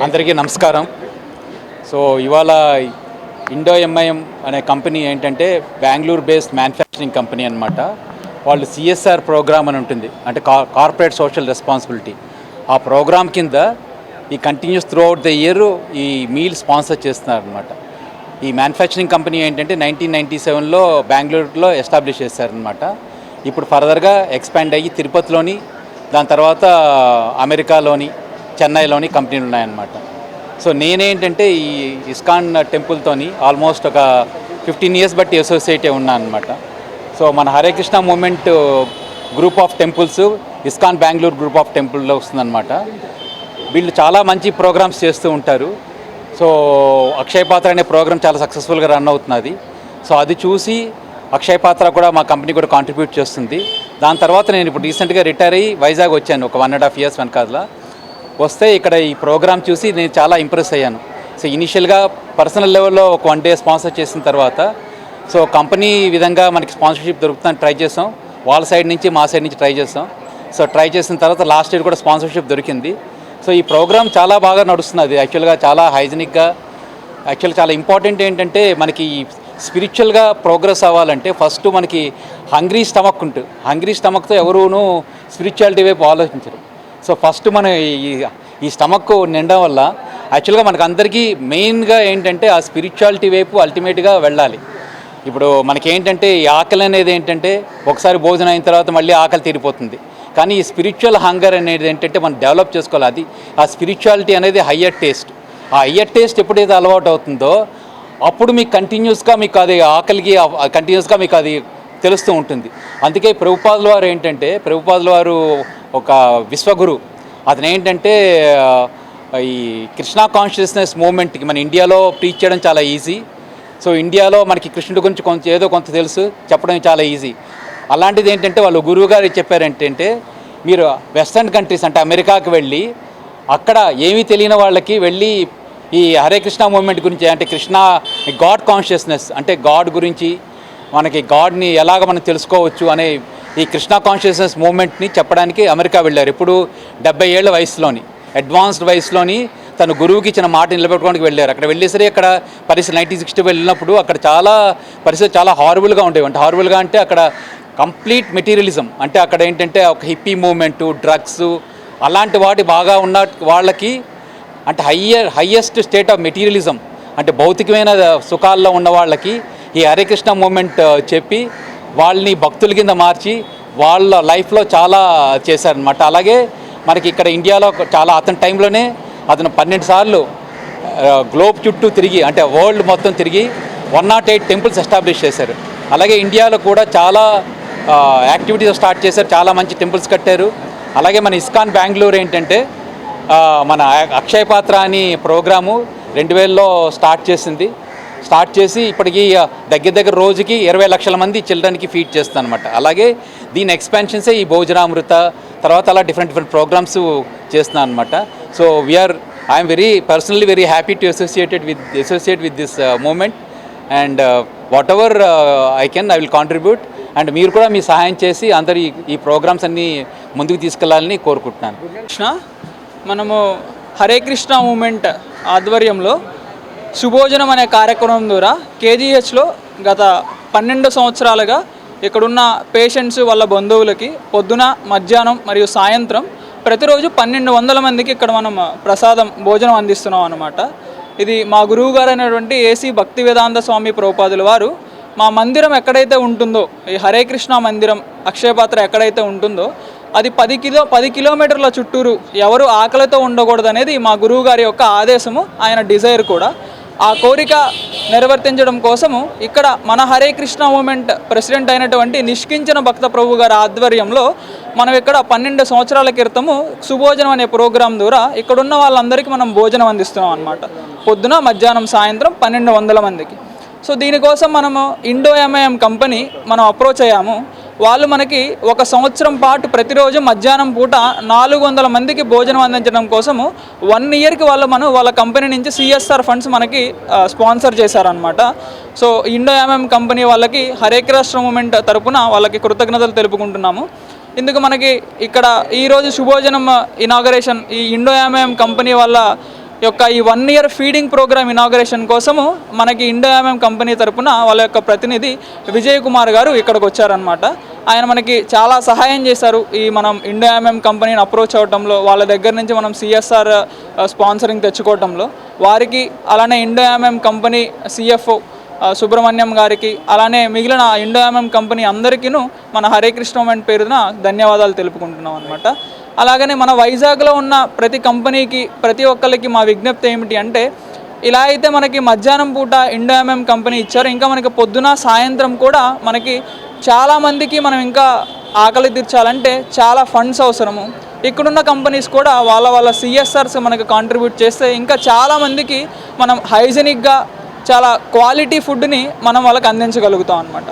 అందరికీ నమస్కారం. సో ఇవాళ ఇండో ఎంఐఎం అనే కంపెనీ ఏంటంటే బెంగళూరు బేస్డ్ మ్యానుఫ్యాక్చరింగ్ కంపెనీ అనమాట. వాళ్ళు సిఎస్ఆర్ ప్రోగ్రామ్ అని ఉంటుంది, అంటే కార్పొరేట్ సోషల్ రెస్పాన్సిబిలిటీ. ఆ ప్రోగ్రామ్ కింద ఈ continuous through out the year ఈ మీల్ స్పాన్సర్ చేస్తున్నారు అనమాట. ఈ మ్యానుఫ్యాక్చరింగ్ కంపెనీ ఏంటంటే 1997లో బెంగళూరులో ఎస్టాబ్లిష్ చేశారనమాట. ఇప్పుడు ఫర్దర్గా ఎక్స్పాండ్ అయ్యి తిరుపతిలోని, దాని తర్వాత అమెరికాలోని, చెన్నైలోని కంపెనీలు ఉన్నాయన్నమాట. సో నేనేంటంటే ఈ ఇస్కాన్ టెంపుల్తోని ఆల్మోస్ట్ ఒక 15 years బట్టి అసోసియేటే ఉన్నాను అనమాట. సో మన Hare Krishna movement group of temples ISKCON Bengaluru group of టెంపుల్లో వస్తుందన్నమాట. వీళ్ళు చాలా మంచి ప్రోగ్రామ్స్ చేస్తూ ఉంటారు. సో అక్షయ పాత్ర అనే ప్రోగ్రామ్ చాలా సక్సెస్ఫుల్గా రన్ అవుతున్నది. సో అది చూసి అక్షయ పాత్ర కూడా మా కంపెనీ కూడా కాంట్రిబ్యూట్ చేస్తుంది. దాని తర్వాత నేను ఇప్పుడు రీసెంట్గా రిటైర్ అయ్యి వైజాగ్ వచ్చాను, ఒక 1.5 years వెనకాల వస్తే ఇక్కడ ఈ ప్రోగ్రామ్ చూసి నేను చాలా ఇంప్రెస్ అయ్యాను. సో ఇనిషియల్గా పర్సనల్ లెవెల్లో ఒక 1 day స్పాన్సర్ చేసిన తర్వాత సో కంపెనీ విధంగా మనకి స్పాన్సర్షిప్ దొరుకుతుందని ట్రై చేసాం. వాళ్ళ సైడ్ నుంచి మా సైడ్ నుంచి ట్రై చేసాం. సో ట్రై చేసిన తర్వాత లాస్ట్ ఇయర్ కూడా స్పాన్సర్షిప్ దొరికింది. సో ఈ ప్రోగ్రామ్ చాలా బాగా నడుస్తున్నది. యాక్చువల్గా చాలా హైజీనిక్గా, యాక్చువల్గా చాలా ఇంపార్టెంట్ ఏంటంటే మనకి స్పిరిచువల్గా ప్రోగ్రెస్ అవ్వాలంటే ఫస్ట్ మనకి హంగ్రీ స్టమక్ ఉంటుంది. హంగ్రీ స్టమక్తో ఎవరూనూ స్పిరిచువాలిటీ వైపు ఆలోచించరు. సో ఫస్ట్ మన ఈ స్టమక్ నిండడం వల్ల యాక్చువల్గా మనకు అందరికీ మెయిన్గా ఏంటంటే ఆ స్పిరిచువాలిటీ వైపు అల్టిమేట్గా వెళ్ళాలి. ఇప్పుడు మనకేంటంటే ఈ ఆకలి అనేది ఏంటంటే ఒకసారి భోజనం అయిన తర్వాత మళ్ళీ ఆకలి తీరిపోతుంది. కానీ ఈ స్పిరిచువల్ హంగర్ అనేది ఏంటంటే మనం డెవలప్ చేసుకోవాలి. అది ఆ స్పిరిచువాలిటీ అనేది హయ్యర్ టేస్ట్. ఆ హయ్యర్ టేస్ట్ ఎప్పుడైతే అలవాటు అవుతుందో అప్పుడు మీకు కంటిన్యూస్గా మీకు అది ఆకలికి కంటిన్యూస్గా మీకు అది తెలుస్తూ ఉంటుంది. అందుకే ప్రభుపాదుల వారు ఏంటంటే, ప్రభుపాదుల వారు ఒక విశ్వగురు. అతను ఏంటంటే ఈ కృష్ణా కాన్షియస్నెస్ మూమెంట్కి మన ఇండియాలో ప్రీచ్ చేయడం చాలా ఈజీ. సో ఇండియాలో మనకి కృష్ణుడి గురించి ఏదో కొంత తెలుసు, చెప్పడం చాలా ఈజీ. అలాంటిది ఏంటంటే వాళ్ళు గురువు గారు చెప్పారేంటంటే, మీరు వెస్టర్న్ కంట్రీస్ అంటే అమెరికాకి వెళ్ళి అక్కడ ఏమీ తెలియని వాళ్ళకి వెళ్ళి ఈ హరే కృష్ణ మూమెంట్ గురించి, అంటే కృష్ణ గాడ్ కాన్షియస్నెస్ అంటే గాడ్ గురించి, మనకి గాడ్ని ఎలాగ మనం తెలుసుకోవచ్చు అనే ఈ కృష్ణ కాన్షియస్నెస్ మూమెంట్ని చెప్పడానికి అమెరికా వెళ్ళారు. ఇప్పుడు 70 ఏళ్ల వయసులోని, అడ్వాన్స్డ్ వయసులోని తన గురువుకి ఇచ్చిన మాట నిలబెట్టుకోవడానికి వెళ్ళారు. అక్కడ వెళ్ళేసరి అక్కడ పరిస్థితి 1960 వెళ్ళినప్పుడు అక్కడ చాలా పరిస్థితి చాలా హారబుల్గా ఉండేవి. అంటే హారబుల్గా అంటే అక్కడ కంప్లీట్ మెటీరియలిజం, అంటే అక్కడ ఏంటంటే ఒక హిప్పీ మూమెంటు, డ్రగ్స్ అలాంటి వాటి బాగా ఉన్న వాళ్ళకి, అంటే హయ్యెస్ట్ స్టేట్ ఆఫ్ మెటీరియలిజం అంటే భౌతికమైన సుఖాల్లో ఉన్న వాళ్ళకి ఈ హరే కృష్ణ మూమెంట్ చెప్పి వాళ్ళని భక్తుల కింద మార్చి వాళ్ళ లైఫ్లో చాలా చేశారనమాట. అలాగే మనకి ఇక్కడ ఇండియాలో చాలా అతని టైంలోనే అతను 12 సార్లు గ్లోబ్ చుట్టూ తిరిగి, అంటే వరల్డ్ మొత్తం తిరిగి 108 టెంపుల్స్ ఎస్టాబ్లిష్ చేశారు. అలాగే ఇండియాలో కూడా చాలా యాక్టివిటీస్ స్టార్ట్ చేశారు, చాలా మంచి టెంపుల్స్ కట్టారు. అలాగే మన ఇస్కాన్ బెంగళూరు ఏంటంటే మన అక్షయ పాత్ర అని ప్రోగ్రాము 2000లో స్టార్ట్ చేసి ఇప్పటికీ దగ్గర రోజుకి 20 లక్షల మంది చిల్డ్రన్కి ఫీడ్ చేస్తాను అనమాట. అలాగే దీని ఎక్స్పాన్షన్సే ఈ భోజనామృత తర్వాత అలా డిఫరెంట్ ప్రోగ్రామ్స్ చేస్తున్నాను అనమాట. So I'm personally very happy to associate with this movement and whatever I will contribute. And మీరు కూడా మీ సహాయం చేసి అందరు ఈ ప్రోగ్రామ్స్ అన్నీ ముందుకు తీసుకెళ్లాలని కోరుకుంటున్నాను. మనము హరే కృష్ణ మూమెంట్ ఆధ్వర్యంలో సుభోజనం అనే కార్యక్రమం ద్వారా కేజీహెచ్లో గత 12 సంవత్సరాలుగా ఇక్కడున్న పేషెంట్స్ వాళ్ళ బంధువులకి పొద్దున, మధ్యాహ్నం మరియు సాయంత్రం ప్రతిరోజు 1200 మందికి ఇక్కడ మనం ప్రసాదం భోజనం అందిస్తున్నాం అన్నమాట. ఇది మా గురువు గారు అయినటువంటి ఏసీ భక్తి వేదాంత స్వామి ప్రభుపాదుల వారు మా మందిరం ఎక్కడైతే ఉంటుందో, ఈ హరే కృష్ణ మందిరం అక్షయపాత్ర ఎక్కడైతే ఉంటుందో అది 10 కిలోమీటర్ల చుట్టూరు ఎవరు ఆకలితో ఉండకూడదు అనేది మా గురువు గారి యొక్క ఆదేశము, ఆయన డిజైర్ కూడా. ఆ కోరిక నెరవేర్తించడం కోసము ఇక్కడ మన హరే కృష్ణ మూమెంట్ ప్రెసిడెంట్ అయినటువంటి నిష్కించన భక్త ప్రభు గారి ఆధ్వర్యంలో మనం ఇక్కడ 12 సంవత్సరాల క్రితము సుభోజనం అనే ప్రోగ్రాం ద్వారా ఇక్కడున్న వాళ్ళందరికీ మనం భోజనం అందిస్తున్నాం అన్నమాట. పొద్దున, మధ్యాహ్నం, సాయంత్రం 1200 మందికి. సో దీనికోసం మనము ఇండో ఎంఐఎం కంపెనీ మనం అప్రోచ్ అయ్యాము. వాళ్ళు మనకి 1 సంవత్సరం పాటు ప్రతిరోజు మధ్యాహ్నం పూట 400 మందికి భోజనం అందించడం కోసము 1 yearకి వాళ్ళ కంపెనీ నుంచి సిఎస్ఆర్ ఫండ్స్ మనకి స్పాన్సర్ చేశారనమాట. సో ఇండో ఎంఐఎం కంపెనీ వాళ్ళకి హరే కృష్ణ మూమెంట్ తరపున వాళ్ళకి కృతజ్ఞతలు తెలుపుకుంటున్నాము. ఇందుకు మనకి ఇక్కడ ఈరోజు శుభోజనం ఇనాగరేషన్ ఈ ఇండో ఎంఐఎం కంపెనీ వాళ్ళ యొక్క ఈ 1 year ఫీడింగ్ ప్రోగ్రామ్ ఇనాగరేషన్ కోసము మనకి ఇండో ఎంఎం కంపెనీ తరపున వాళ్ళ యొక్క ప్రతినిధి విజయ్ కుమార్ గారు ఇక్కడికి వచ్చారనమాట. ఆయన మనకి చాలా సహాయం చేశారు ఈ మనం ఇండో ఎంఎం కంపెనీని అప్రోచ్ అవడంలో, వాళ్ళ దగ్గర నుంచి మనం సిఎస్ఆర్ స్పాన్సరింగ్ తెచ్చుకోవడంలో వారికి, అలానే Indo MM company CFO Subrahmanyam గారికి, అలానే మిగిలిన ఇండో ఎంఎం కంపెనీ అందరికీను మన హరే కృష్ణ మూమెంట్ పేరున ధన్యవాదాలు తెలుపుకుంటున్నాం అనమాట. అలాగనే మన వైజాగ్లో ఉన్న ప్రతి కంపెనీకి, ప్రతి ఒక్కరికి మా విజ్ఞప్తి ఏమిటి అంటే, ఇలా అయితే మనకి మధ్యాహ్నం పూట ఇండో ఎంఎం కంపెనీ ఇచ్చారు, ఇంకా మనకి పొద్దున సాయంత్రం కూడా మనకి చాలామందికి మనం ఇంకా ఆకలి తీర్చాలంటే చాలా ఫండ్స్ అవసరము. ఇక్కడున్న కంపెనీస్ కూడా వాళ్ళ సిఎస్ఆర్స్ మనకి కాంట్రిబ్యూట్ చేస్తే ఇంకా చాలామందికి మనం హైజెనిక్గా చాలా క్వాలిటీ ఫుడ్ని మనం వాళ్ళకి అందించగలుగుతాం అనమాట.